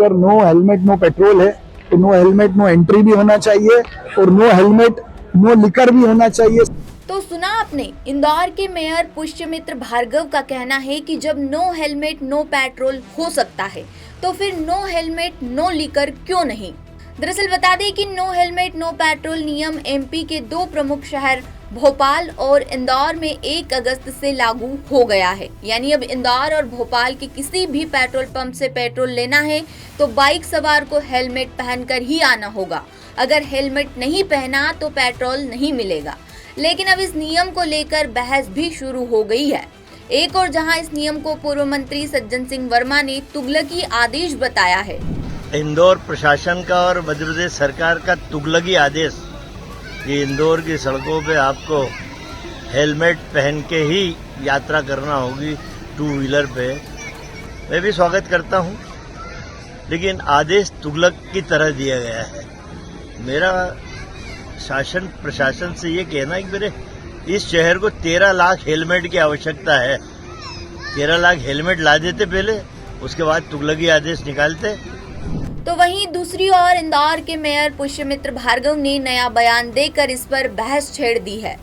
अगर no helmet no petrol है तो नो हेलमेट नो एंट्री भी होना चाहिए और नो हेलमेट नो लिकर भी होना चाहिए। तो सुना आपने, इंदौर के मेयर पुष्यमित्र भार्गव का कहना है कि जब नो हेलमेट नो पेट्रोल हो सकता है तो फिर नो हेलमेट नो लिकर क्यों नहीं। दरअसल बता दें कि नो हेलमेट नो पेट्रोल नियम एमपी के दो प्रमुख शहर भोपाल और इंदौर में 1 अगस्त से लागू हो गया है। यानी अब इंदौर और भोपाल के किसी भी पेट्रोल पंप से पेट्रोल लेना है तो बाइक सवार को हेलमेट पहनकर ही आना होगा। अगर हेलमेट नहीं पहना तो पेट्रोल नहीं मिलेगा। लेकिन अब इस नियम को लेकर बहस भी शुरू हो गई है। एक और जहां इस नियम को पूर्व मंत्री सज्जन सिंह वर्मा ने तुगलकी आदेश बताया है। इंदौर प्रशासन का और मध्य प्रदेश सरकार का तुगलकी आदेश कि इंदौर की सड़कों पे आपको हेलमेट पहन के ही यात्रा करना होगी 2 व्हीलर पे, मैं भी स्वागत करता हूं, लेकिन आदेश तुगलक की तरह दिया गया है। मेरा शासन प्रशासन से ये कहना है कि मेरे इस शहर को 13 लाख हेलमेट की आवश्यकता है। 13 लाख हेलमेट ला देते पहले, उसके बाद तुगलकी आदेश निकालते। तो वहीं दूसरी ओर इंदौर के मेयर पुष्यमित्र भार्गव ने नया बयान देकर इस पर बहस छेड़ दी है।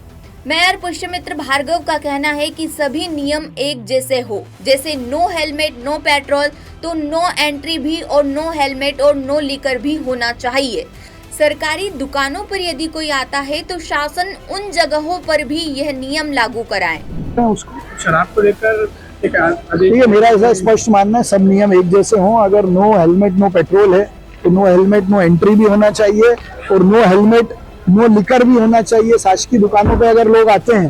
मेयर पुष्यमित्र भार्गव का कहना है कि सभी नियम एक जैसे हो, जैसे नो हेलमेट नो पेट्रोल तो नो एंट्री भी और नो हेलमेट और नो लिकर भी होना चाहिए। सरकारी दुकानों पर यदि कोई आता है तो शासन उन जगहों पर भी यह नियम लागू कराए। शराब को लेकर देखिए, मेरा ऐसा स्पष्ट मानना है सब नियम एक जैसे हों। अगर नो हेलमेट नो पेट्रोल है तो नो हेलमेट नो एंट्री भी होना चाहिए और नो हेलमेट नो लिकर भी होना चाहिए। शासकीय दुकानों पे अगर लोग आते हैं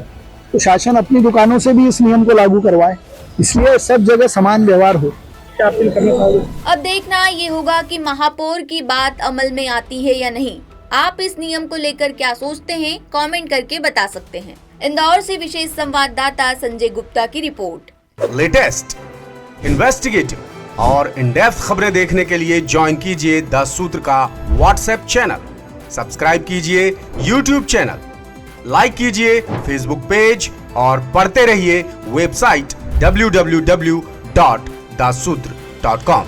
तो शासन अपनी दुकानों से भी इस नियम को लागू करवाए, इसलिए सब जगह समान व्यवहार हो। क्या अपील करना चाहोगे? अब देखना ये होगा कि महापौर की बात अमल में आती है या नहीं। आप इस नियम को लेकर क्या सोचते हैं, कमेंट करके बता सकते हैं। इंदौर से विशेष संवाददाता संजय गुप्ता की रिपोर्ट। लेटेस्ट, इन्वेस्टिगेटिव और इन डेप्थ खबरें देखने के लिए ज्वाइन कीजिए द सूत्र का व्हाट्सएप चैनल, सब्सक्राइब कीजिए यूट्यूब चैनल, लाइक कीजिए फेसबुक पेज और पढ़ते रहिए वेबसाइट www.dasudr.com।